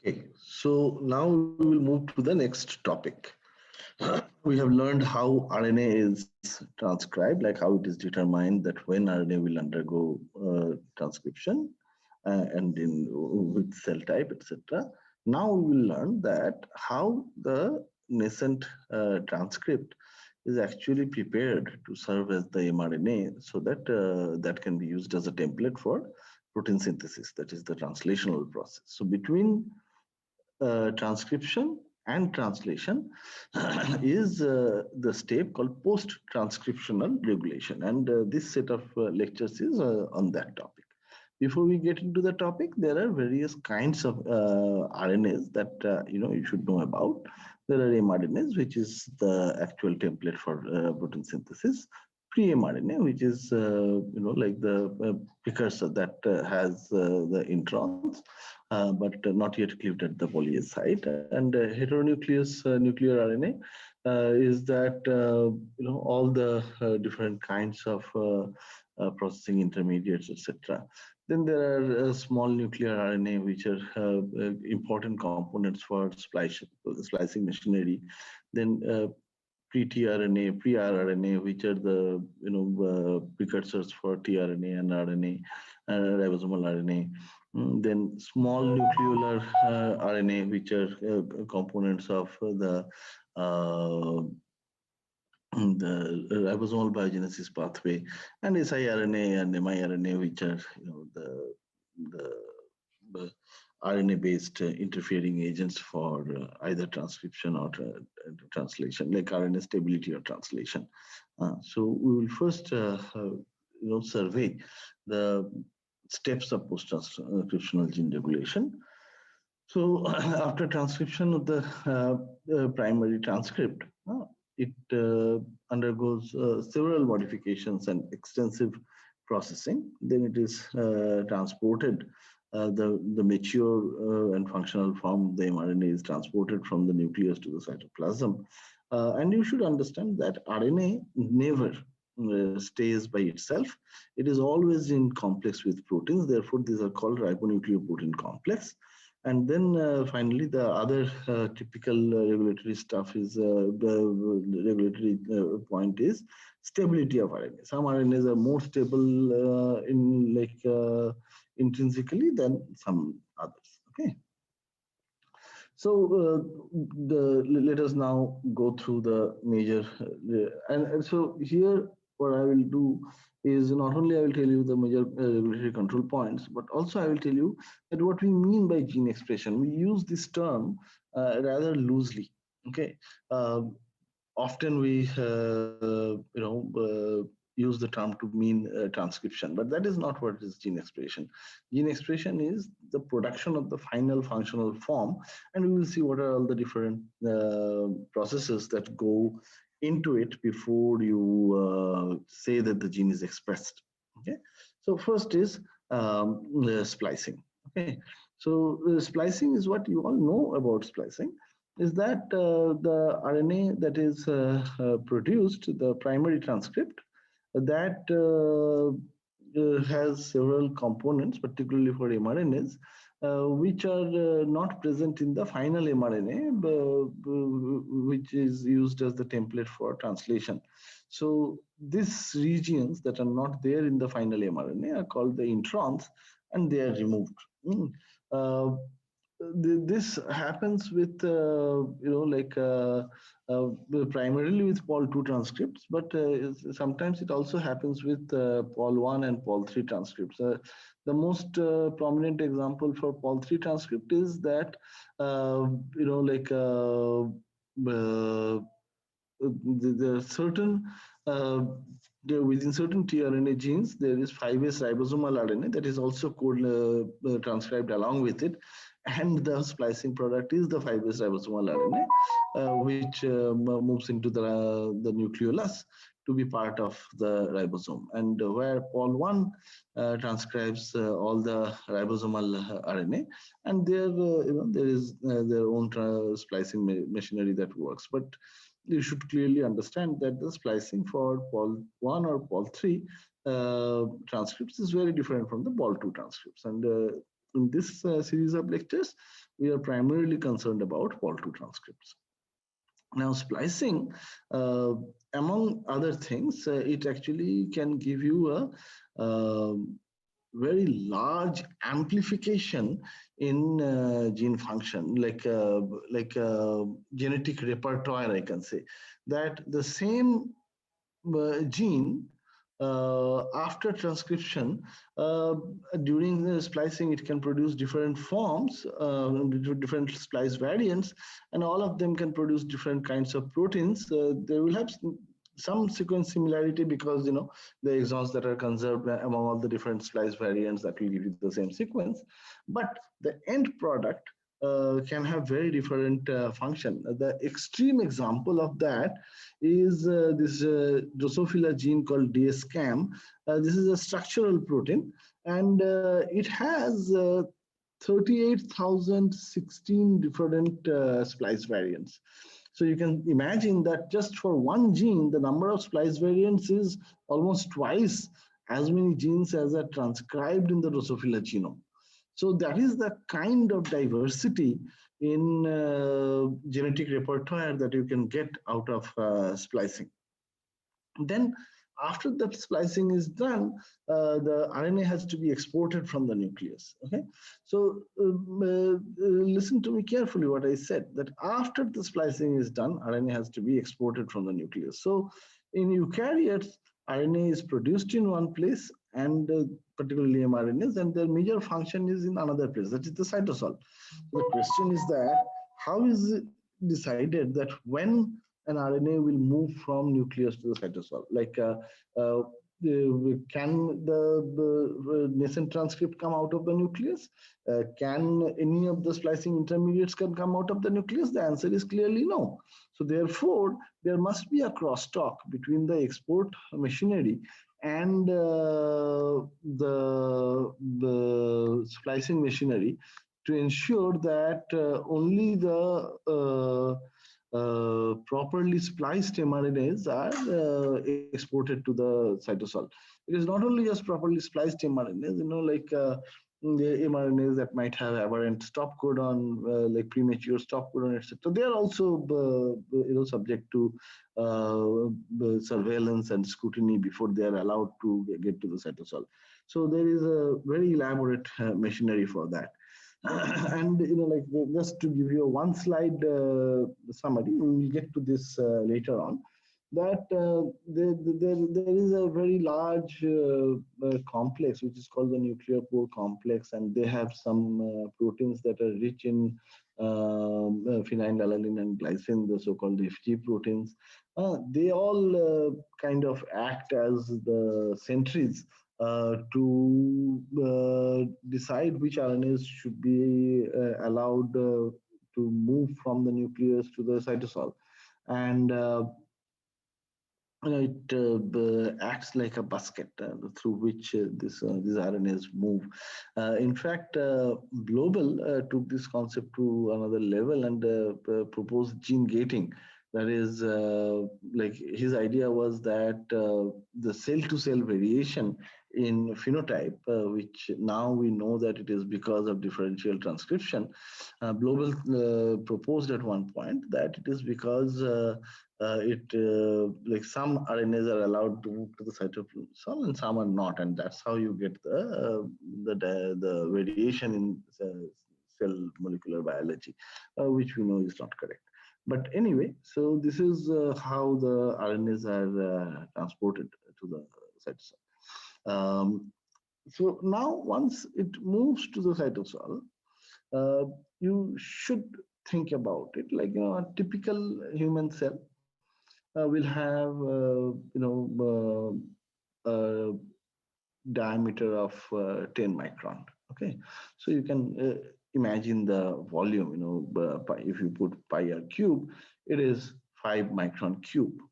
Okay, so now we will move to the next topic. We have learned how RNA is transcribed, like how it is determined that when RNA will undergo transcription and in which cell type, etc. Now we will learn that how the nascent transcript is actually prepared to serve as the mRNA, so that that can be used as a template for protein synthesis, that is the translational process. So between transcription and translation is the step called post-transcriptional regulation, and this set of lectures is on that topic. Before we get into the topic, there are various kinds of RNAs that you should know about. There are mRNAs, which is the actual template for protein synthesis. Pre-mRNA, which is like the precursor that has the introns, but not yet cleaved at the polyase site. And heteronucleus nuclear RNA is that all the different kinds of processing intermediates, etc. Then there are small nuclear RNA, which are important components for splicing machinery. Then pre-tRNA, pre-rRNA, which are the precursors for tRNA and RNA, ribosomal RNA. Then small nucleolar RNA, which are components of the ribosomal biogenesis pathway, and siRNA and miRNA, which are the RNA-based interfering agents for either transcription or translation, like RNA stability or translation. So we will first, survey the steps of post-transcriptional gene regulation. So after transcription of the primary transcript, it undergoes several modifications and extensive processing. Then it is transported. The mature and functional form of the mRNA is transported from the nucleus to the cytoplasm. And you should understand that RNA never stays by itself. It is always in complex with proteins. Therefore, these are called ribonucleoprotein complex. And then finally, the other typical regulatory stuff is the regulatory point is stability of RNA. Some RNAs are more stable intrinsically than some others. Okay. So let us now go through the major, and so here what I will do is not only I will tell you the major regulatory control points, but also I will tell you that what we mean by gene expression. We use this term rather loosely. Okay, often we use the term to mean transcription, but that is not what is gene expression. Gene expression is the production of the final functional form, and we will see what are all the different processes that go into it before you say that the gene is expressed. Okay, so first is splicing. Okay, so splicing is what you all know about splicing. Is that the RNA that is produced, the primary transcript, that has several components, particularly for mRNAs, which are not present in the final mRNA, which is used as the template for translation. So these regions that are not there in the final mRNA are called the introns, and they are removed. This happens with primarily with Pol2 transcripts, but sometimes it also happens with Pol1 and Pol3 transcripts. The most prominent example for Pol3 transcript is that there are certain within certain tRNA genes, there is 5S ribosomal RNA that is also transcribed along with it, and the splicing product is the 5S ribosomal RNA, which moves into the nucleolus to be part of the ribosome, and where Pol1 transcribes all the ribosomal RNA, and there there is their own splicing machinery that works. But you should clearly understand that the splicing for Pol1 or Pol3 transcripts is very different from the Pol2 transcripts, and in this series of lectures, we are primarily concerned about Pol2 transcripts. Now, splicing, uh, among other things, it actually can give you a very large amplification in gene function, like genetic repertoire, I can say. That the same gene, after transcription, uh, during the splicing, it can produce different forms, different splice variants, and all of them can produce different kinds of proteins. They will have some sequence similarity, because the exons that are conserved among all the different splice variants, that will give you the same sequence. But the end product can have very different function. The extreme example of that is this Drosophila gene called DSCAM. This is a structural protein, and it has 38,016 different splice variants. So you can imagine that just for one gene, the number of splice variants is almost twice as many genes as are transcribed in the Drosophila genome. So that is the kind of diversity in genetic repertoire that you can get out of splicing. Then after that splicing is done, the RNA has to be exported from the nucleus. Okay, so listen to me carefully what I said, that after the splicing is done, RNA has to be exported from the nucleus. So in eukaryotes, RNA is produced in one place, and particularly mRNAs, and their major function is in another place, that is the cytosol. The question is that how is it decided that when an RNA will move from nucleus to the cytosol? Can the nascent transcript come out of the nucleus? Can any of the splicing intermediates can come out of the nucleus? The answer is clearly no. So therefore, there must be a crosstalk between the export machinery and the splicing machinery, to ensure that only the properly spliced mRNAs are exported to the cytosol. It is not only just properly spliced mRNAs, the mRNAs that might have aberrant stop codon, like premature stop codon, etc. They are also subject to surveillance and scrutiny before they are allowed to get to the cytosol. So there is a very elaborate machinery for that. And just to give you a one slide summary, we will get to this later on, that there is a very large complex which is called the nuclear pore complex, and they have some proteins that are rich in phenylalanine and glycine, the so-called FG proteins. They all kind of act as the sentries to decide which RNAs should be allowed to move from the nucleus to the cytosol. And it acts like a basket through which these RNAs move. In fact, Global took this concept to another level and proposed gene gating. That is, like his idea was that the cell-to-cell variation in phenotype, which now we know that it is because of differential transcription. Global proposed at one point that it is because like some RNAs are allowed to move to the cytosol and some are not, and that's how you get the variation in cell molecular biology, which we know is not correct. But anyway, so this is how the RNAs are transported to the cytosol. So now once it moves to the cytosol, you should think about it like, a typical human cell will have a diameter of 10 micron. Okay, so you can imagine the volume. If you put pi r cube, it is 5 micron cube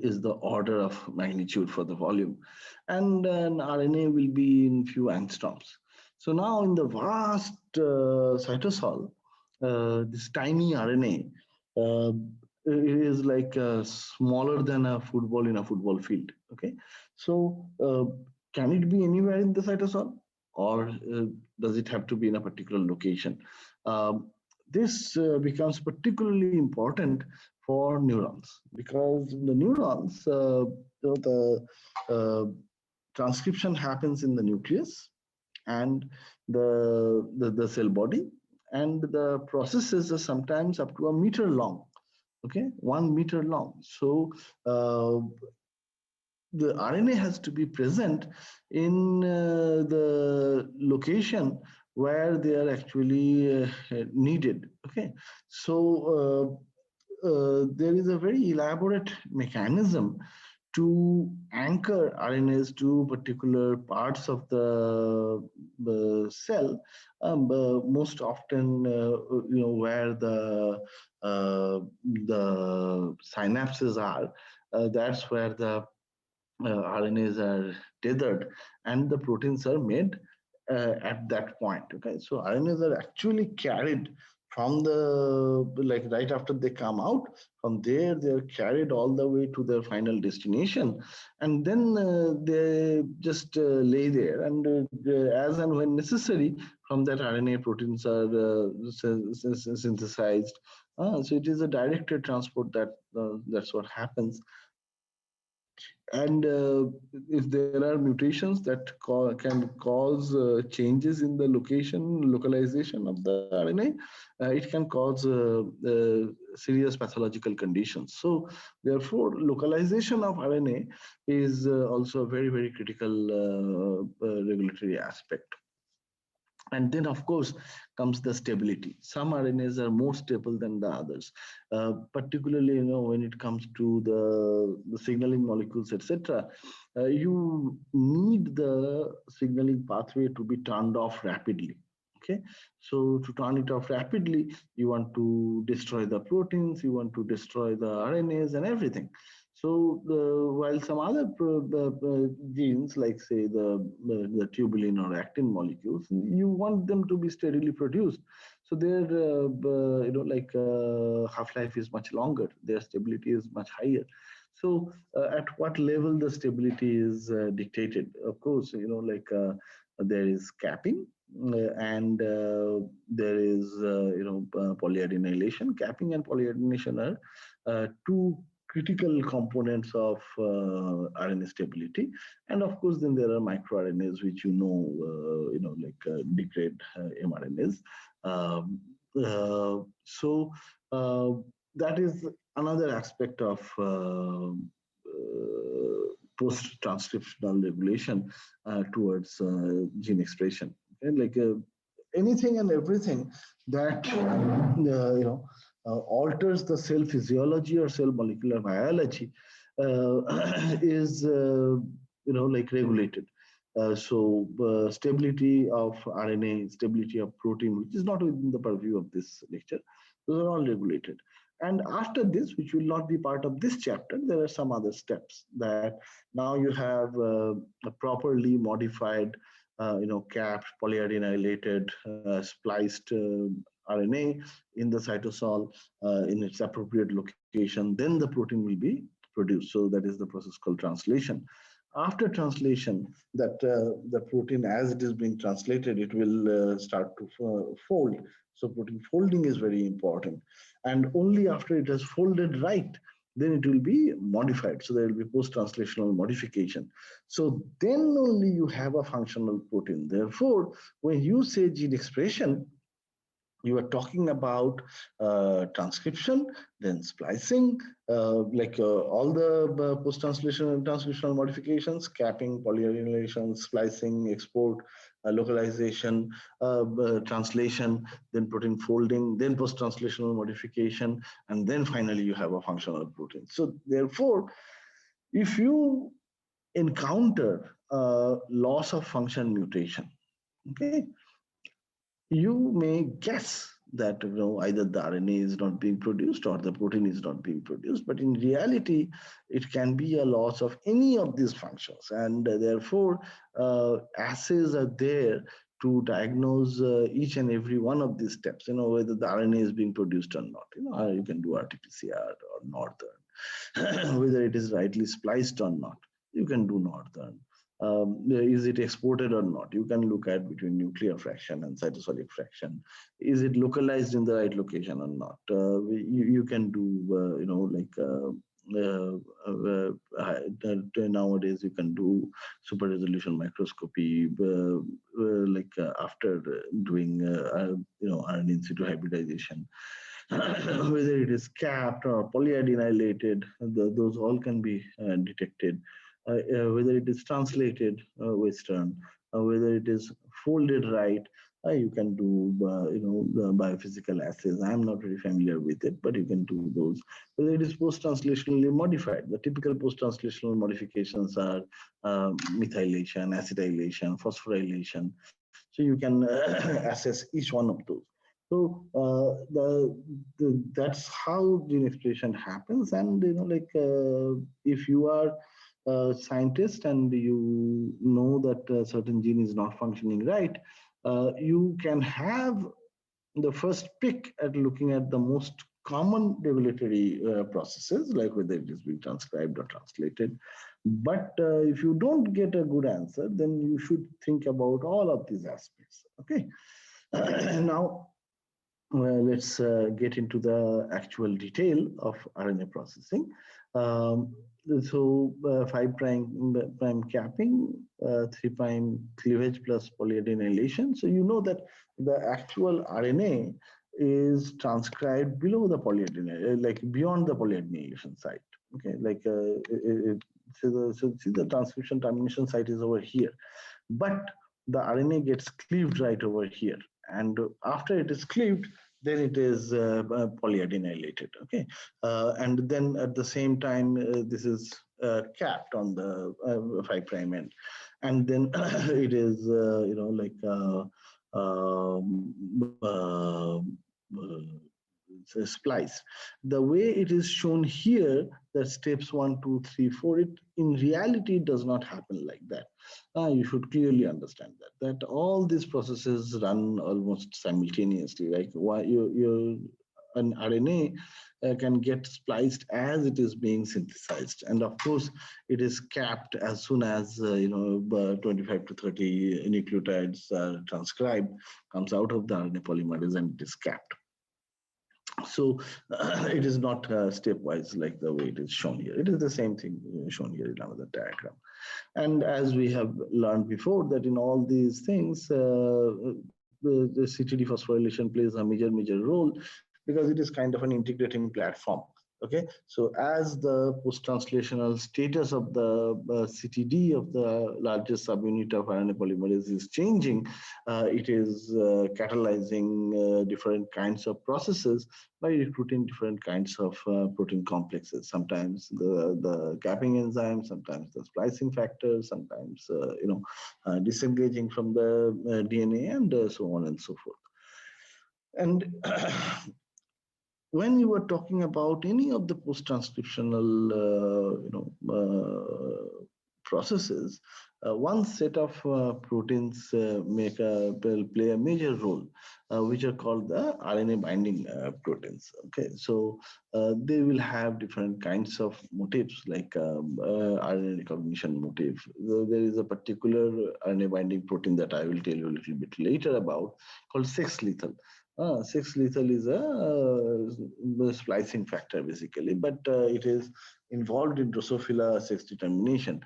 is the order of magnitude for the volume, and an RNA will be in few angstroms. So now in the vast cytosol, this tiny RNA is like smaller than a football in a football field. Okay, so can it be anywhere in the cytosol? or does it have to be in a particular location? This becomes particularly important for neurons, because the neurons, the transcription happens in the nucleus and the cell body, and the processes are sometimes up to a meter long. Okay, 1 meter long. So the RNA has to be present in the location where they are actually needed. Okay, so there is a very elaborate mechanism to anchor RNAs to particular parts of the cell, most often, where the synapses are. That's where the RNAs are tethered and the proteins are made at that point. Okay, so RNAs are actually carried from the, like, right after they come out from there, they are carried all the way to their final destination, and then they just lay there, and as and when necessary, from that RNA proteins are synthesized. So it is a directed transport that's what happens. And if there are mutations that can cause changes in the localization of the RNA, it can cause serious pathological conditions. So therefore, localization of RNA is also a very, very critical regulatory aspect. And then, of course, comes the stability. Some RNAs are more stable than the others, particularly, when it comes to the signaling molecules, etc. You need the signaling pathway to be turned off rapidly. Okay, so to turn it off rapidly, you want to destroy the proteins, you want to destroy the RNAs and everything. So while some other genes, like say the tubulin or actin molecules, you want them to be steadily produced. So their half-life is much longer. Their stability is much higher. So at what level the stability is dictated? Of course, there is capping. And there is polyadenylation. Capping and polyadenylation are two critical components of RNA stability. And of course, then there are microRNAs, which degrade mRNAs. So that is another aspect of post-transcriptional regulation towards gene expression. Okay? Anything and everything that alters the cell physiology or cell molecular biology is regulated. Stability of RNA, stability of protein, which is not within the purview of this lecture, those are all regulated. And after this, which will not be part of this chapter, there are some other steps that now you have a properly modified, capped, polyadenylated, spliced RNA in the cytosol in its appropriate location. Then the protein will be produced. So that is the process called translation. After translation, that the protein, as it is being translated, it will start to fold. So protein folding is very important. And only after it has folded right, then it will be modified. So there will be post-translational modification. So then only you have a functional protein. Therefore, when you say gene expression, you are talking about transcription, then splicing, all the post-translation and transcriptional modifications, capping, polyadenylation, splicing, export, localization, translation, then protein folding, then post-translational modification, and then finally you have a functional protein. So therefore, if you encounter loss of function mutation, okay, you may guess that either the RNA is not being produced or the protein is not being produced, but in reality, it can be a loss of any of these functions, and therefore assays are there to diagnose each and every one of these steps. Whether the RNA is being produced or not. You can do RT-PCR or northern, whether it is rightly spliced or not. You can do northern. Is it exported or not? You can look at between nuclear fraction and cytosolic fraction. Is it localized in the right location or not? You can do, nowadays you can do super resolution microscopy, after doing, RNA in situ hybridization. Whether it is capped or polyadenylated, those all can be detected. Whether it is translated Western, whether it is folded right, you can do, the biophysical assays. I'm not very familiar with it, but you can do those. Whether it is post-translationally modified, the typical post-translational modifications are methylation, acetylation, phosphorylation. So you can assess each one of those. So that's how gene expression happens. And if you are a scientist and you know that a certain gene is not functioning right, you can have the first pick at looking at the most common regulatory processes, like whether it is being transcribed or translated. But if you don't get a good answer, then you should think about all of these aspects. Okay. Now, let's get into the actual detail of RNA processing. So 5' prime capping, 3' cleavage plus polyadenylation. So you know that the actual RNA is transcribed below the polyadenylation, like beyond the polyadenylation site. Okay, so see the transcription termination site is over here, but the RNA gets cleaved right over here. And after it is cleaved, then it is polyadenylated. Okay, and then at the same time, this is capped on the 5' end, and then it is spliced. The way it is shown here, that steps 1, 2, 3, 4, it in reality does not happen like that. You should clearly understand that all these processes run almost simultaneously. Like why an RNA can get spliced as it is being synthesized, and of course it is capped as soon as 25 to 30 nucleotides are transcribed, comes out of the RNA polymerase, and it is capped. So it is not stepwise like the way it is shown here. It is the same thing shown here in another diagram. And as we have learned before, that in all these things, the CTD phosphorylation plays a major role, because it is kind of an integrating platform. Okay, so as the post-translational status of the CTD of the largest subunit of RNA polymerase is changing, it is catalyzing different kinds of processes by recruiting different kinds of protein complexes. Sometimes the capping enzyme, sometimes the splicing factor, sometimes disengaging from the DNA, and so on and so forth. And when you are talking about any of the post-transcriptional processes, one set of proteins play a major role, which are called the RNA binding proteins. Okay, so they will have different kinds of motifs, like RNA recognition motif. There is a particular RNA binding protein that I will tell you a little bit later about, called sex lethal. Sex lethal is a splicing factor basically, but it is involved in Drosophila sex determination,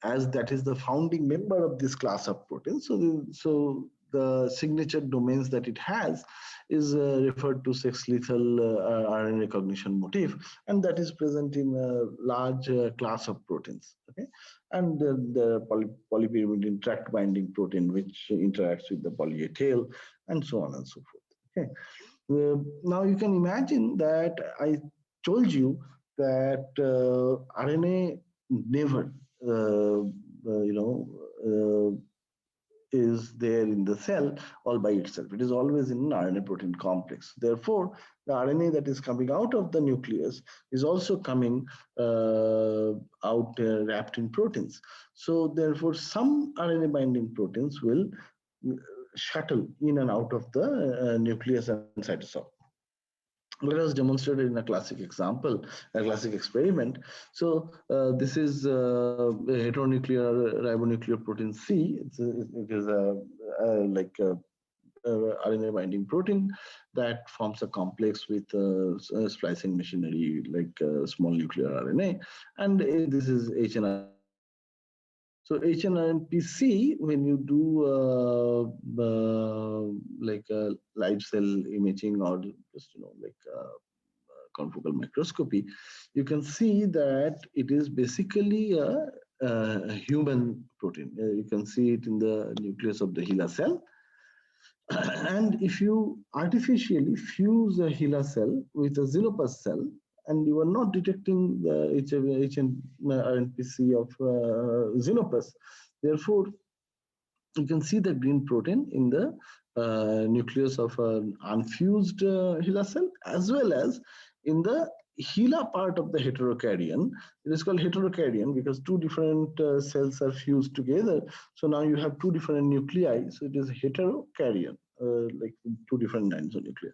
as that is the founding member of this class of proteins. So the signature domains that it has is referred to sex lethal RNA recognition motif, and that is present in a large class of proteins. Okay, and the polypyrimidine tract binding protein, which interacts with the poly-A tail, and so on and so forth. Okay, now you can imagine that I told you that RNA never, is there in the cell all by itself. It is always in an RNA protein complex. Therefore, the RNA that is coming out of the nucleus is also coming out wrapped in proteins. So therefore, some RNA binding proteins will shuttle in and out of the nucleus and cytosol. Let us demonstrate it in a classic example, a classic experiment. So this is a heteronuclear ribonuclear protein C. It is like a RNA binding protein that forms a complex with splicing machinery like small nuclear RNA, and this is HNRNP. So HNRNP-C, when you do like live cell imaging or just like confocal microscopy, you can see that it is basically a human protein. You can see it in the nucleus of the HeLa cell. And if you artificially fuse a HeLa cell with a xenopus cell, and you are not detecting the HNRNPC of xenopus, therefore you can see the green protein in the nucleus of an unfused HeLa cell, as well as in the HeLa part of the heterokaryon. It is called heterokaryon because two different cells are fused together. So now you have two different nuclei. So it is heterokaryon, like two different lines of nuclei.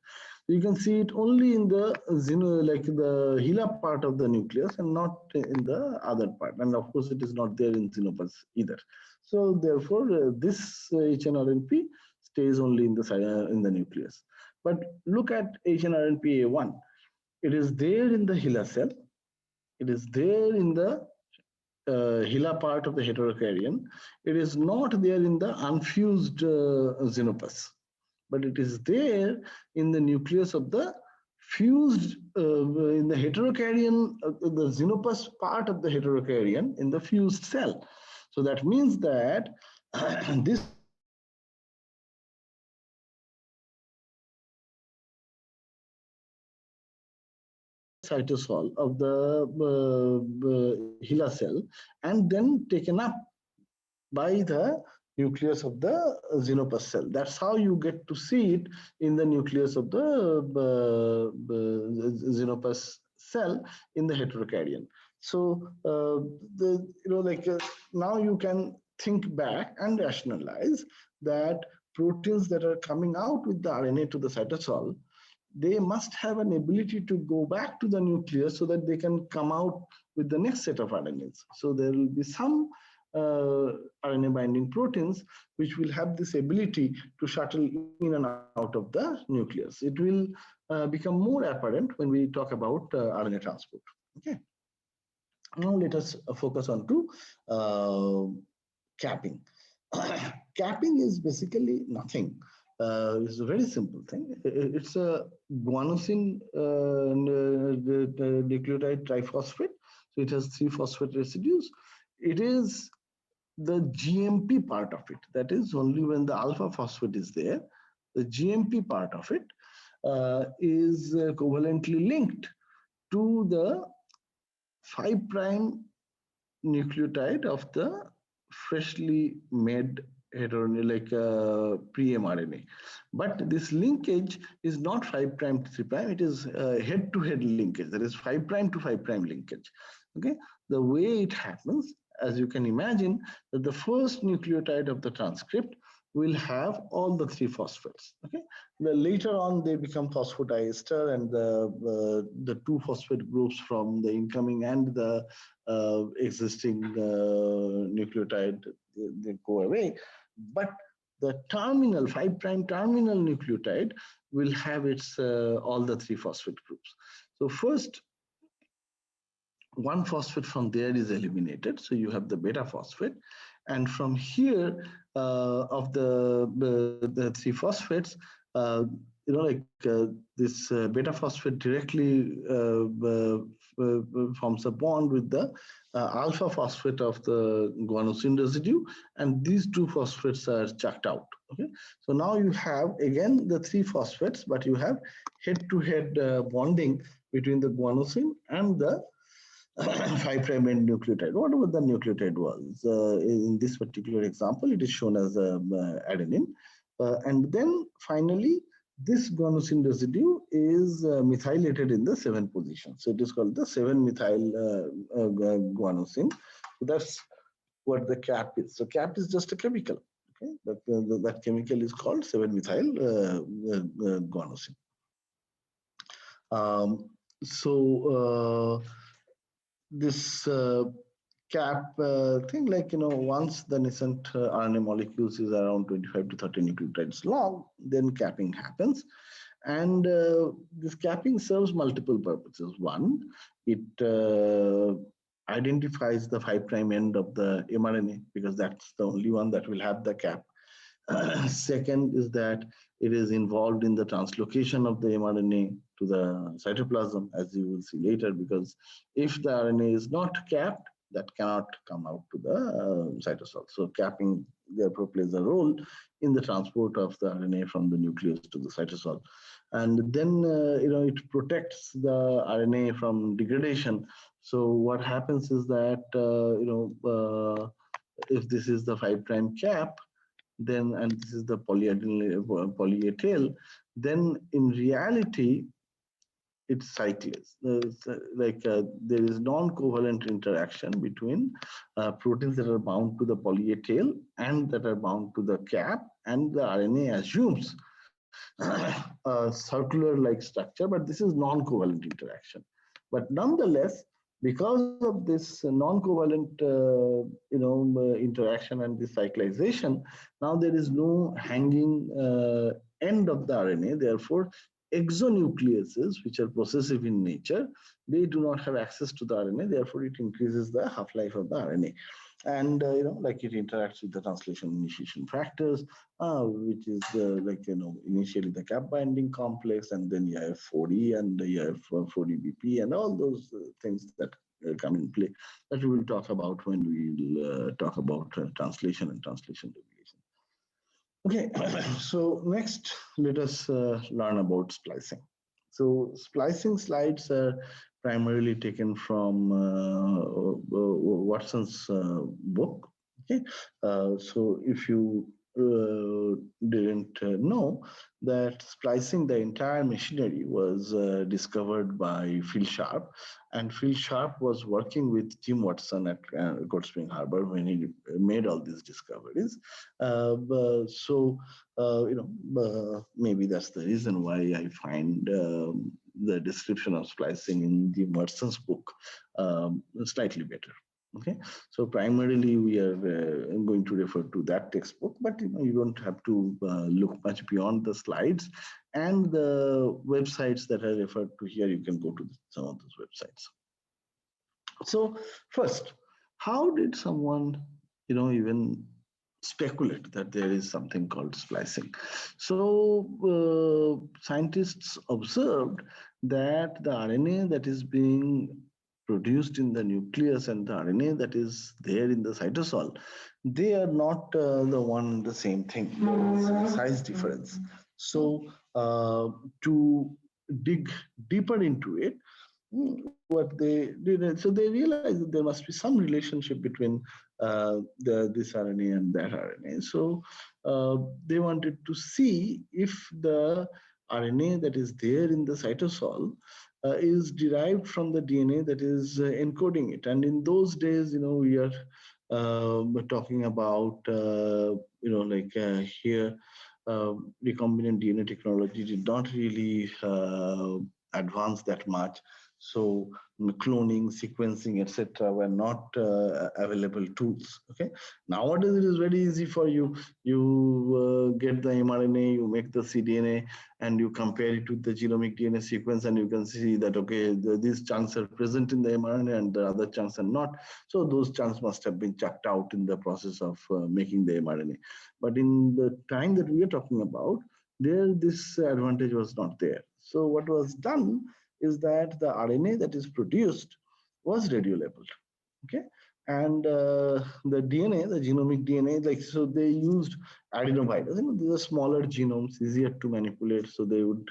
You can see it only in the like the HeLa part of the nucleus and not in the other part. And of course, it is not there in xenopus either. So therefore, this HNRNP stays only in the nucleus. But look at HNRNPA1. It is there in the HeLa cell. It is there in the HeLa part of the heterokaryon. It is not there in the unfused xenopus, but it is there in the nucleus of the fused, in the heterokaryon, the xenopus part of the heterokaryon in the fused cell. So that means that this cytosol of the HeLa cell and then taken up by the nucleus of the xenopus cell. That's how you get to see it in the nucleus of the xenopus cell in the heterokaryon. So now you can think back and rationalize that proteins that are coming out with the RNA to the cytosol, they must have an ability to go back to the nucleus so that they can come out with the next set of RNAs. So there will be some RNA binding proteins which will have this ability to shuttle in and out of the nucleus. It will become more apparent when we talk about RNA transport. Okay. Now let us focus on to capping. Capping is basically nothing. It's a very simple thing. It's a guanosine nucleotide triphosphate. So it has 3 phosphate residues. It is the GMP part of it. That is only when the alpha phosphate is there. The GMP part of it is covalently linked to the 5' nucleotide of the freshly made like pre-mRNA. But this linkage is not 5' to 3', it is head-to-head linkage. That is 5' to 5' linkage. Okay, the way it happens, as you can imagine, that the first nucleotide of the transcript will have all the 3 phosphates. Okay, later on they become phosphodiester, and the 2 phosphate groups from the incoming and the existing nucleotide, they go away. But the terminal 5' terminal nucleotide will have its all the 3 phosphate groups. So first, 1 phosphate from there is eliminated, so you have the beta phosphate, and from here of the 3 phosphates, this beta phosphate directly forms a bond with the alpha phosphate of the guanosine residue, and these 2 phosphates are chucked out. Okay, so now you have again the 3 phosphates, but you have head-to-head bonding between the guanosine and the 5' end nucleotide, whatever the nucleotide was. In this particular example, it is shown as adenine. And then finally, this guanosine residue is methylated in the 7th position. So it is called the 7-methyl guanosine. So that's what the cap is. So cap is just a chemical. Okay, that chemical is called 7-methyl guanosine. Um, so this cap thing, like, once the nascent RNA molecules is around 25 to 30 nucleotides long, then capping happens. And this capping serves multiple purposes. One, it identifies the 5' end of the mRNA, because that's the only one that will have the cap. Second is that it is involved in the translocation of the mRNA to the cytoplasm, as you will see later, because if the RNA is not capped, that cannot come out to the cytosol. So capping therefore plays a role in the transport of the RNA from the nucleus to the cytosol. And then, it protects the RNA from degradation. So what happens is that, if this is the 5' cap, then, and this is the poly-A tail, then in reality it's cyclase. There is non-covalent interaction between proteins that are bound to the poly-A tail and that are bound to the cap, and the RNA assumes a circular-like structure, but this is non-covalent interaction. But nonetheless, because of this non-covalent interaction and this cyclization, now there is no hanging end of the RNA. Therefore, exonucleases, which are possessive in nature, they do not have access to the RNA. Therefore, it increases the half-life of the RNA. And like, it interacts with the translation initiation factors, which is initially the cap binding complex, and then you have 4D and you have 4DBP and all those things that come in play, that we will talk about when we will talk about translation and translation regulation. Okay, so next, let us learn about splicing. So splicing slides are primarily taken from Watson's book. Okay, so if you didn't know, that splicing, the entire machinery, was discovered by Phil Sharp, and Phil Sharp was working with Jim Watson at Cold Spring Harbor when he made all these discoveries. Maybe that's the reason why I find the description of splicing in Jim Watson's book slightly better. Okay, so primarily we are going to refer to that textbook, but you don't have to look much beyond the slides and the websites that I referred to here. You can go to some of those websites. So first, how did someone even speculate that there is something called splicing? So scientists observed that the RNA that is being produced in the nucleus and the RNA that is there in the cytosol, they are not the one and the same thing. There is a size difference. So to dig deeper into it, what they did, so they realized that there must be some relationship between this RNA and that RNA. So they wanted to see if the RNA that is there in the cytosol is derived from the DNA that is encoding it. And in those days, we are talking about, here, recombinant DNA technology did not really advance that much. So cloning, sequencing, etc., were not available tools. Okay, nowadays it is very easy for you. You get the mRNA, you make the cDNA, and you compare it with the genomic DNA sequence, and you can see that okay, these chunks are present in the mRNA and the other chunks are not. So those chunks must have been chucked out in the process of making the mRNA. But in the time that we are talking about, this advantage was not there. So what was done is that the RNA that is produced was radiolabeled, okay? And the DNA, the genomic DNA, so they used adenovirus. These are smaller genomes, easier to manipulate. So they would,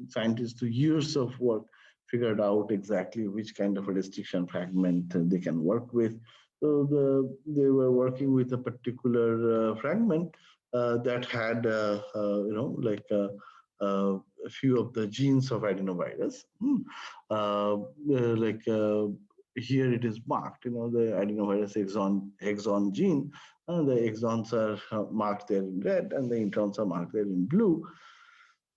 scientists do years of work, figured out exactly which kind of a restriction fragment they can work with. So they were working with a particular fragment that had, a few of the genes of adenovirus. Here it is marked, the adenovirus exon gene. The exons are marked there in red and the introns are marked there in blue.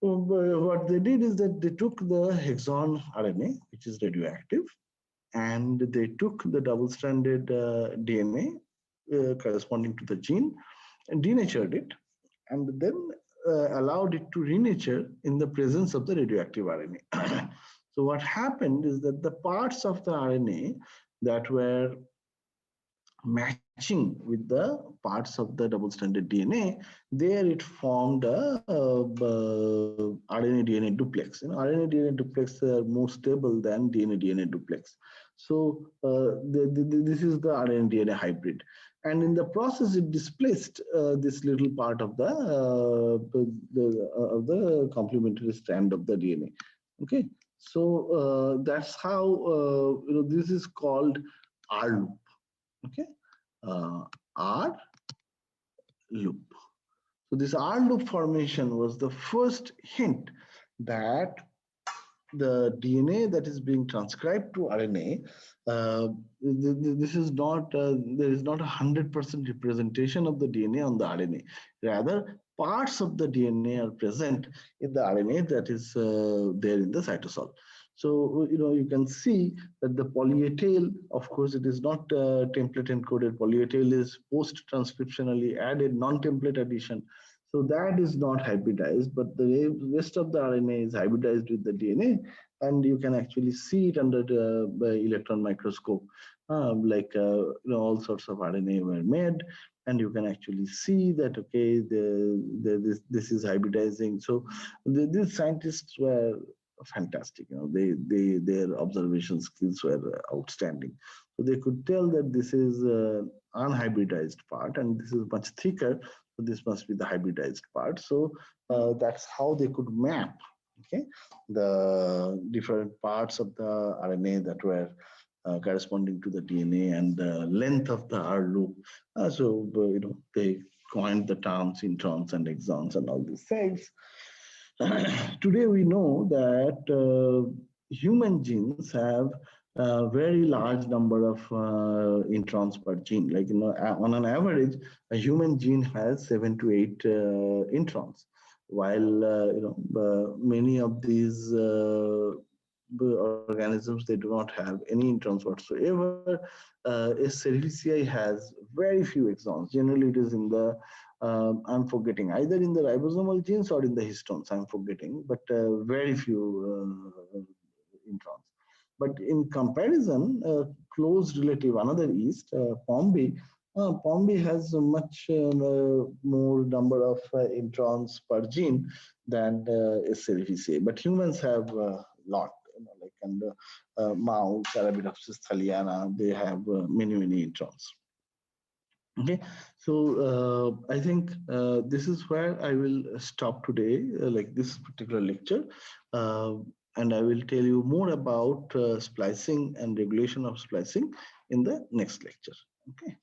What they did is that they took the hexon RNA, which is radioactive, and they took the double-stranded DNA corresponding to the gene and denatured it, and then allowed it to renature in the presence of the radioactive RNA. So what happened is that the parts of the RNA that were matching with the parts of the double-stranded DNA, there it formed a, RNA-DNA duplex. RNA-DNA duplex are more stable than DNA-DNA duplex. So this is the RNA-DNA hybrid. And in the process, it displaced this little part of the complementary strand of the DNA. Okay, so that's how this is called R loop. Okay, R loop. So this R loop formation was the first hint that the DNA that is being transcribed to RNA, this is not, there is not 100% representation of the DNA on the RNA. Rather, parts of the DNA are present in the RNA that is there in the cytosol. So, you can see that the poly-A tail, of course, it is not template encoded. Poly-A tail is post-transcriptionally added, non-template addition. So that is not hybridized, but the rest of the RNA is hybridized with the DNA, and you can actually see it under the electron microscope. All sorts of RNA were made, and you can actually see that, okay, this is hybridizing. So these scientists were fantastic. Their observation skills were outstanding. So they could tell that this is unhybridized part, and this is much thicker. So this must be the hybridized part. So that's how they could map, okay, the different parts of the RNA that were corresponding to the DNA and the length of the R loop. They coined the terms introns and exons and all these things. Today we know that human genes have a very large number of introns per gene. Like, on an average, a human gene has 7 to 8 introns, while many of these organisms, they do not have any introns whatsoever. A cerevisiae has very few exons. Generally, it is in the I'm forgetting, either in the ribosomal genes or in the histones. I'm forgetting, but very few introns. But in comparison, close relative, another yeast, Pombe, Pombe has a much more number of introns per gene than Cerevisiae. But humans have a lot, and mouse, Arabidopsis thaliana, they have many introns. Okay, so I think this is where I will stop today, like this particular lecture, and I will tell you more about splicing and regulation of splicing in the next lecture. Okay.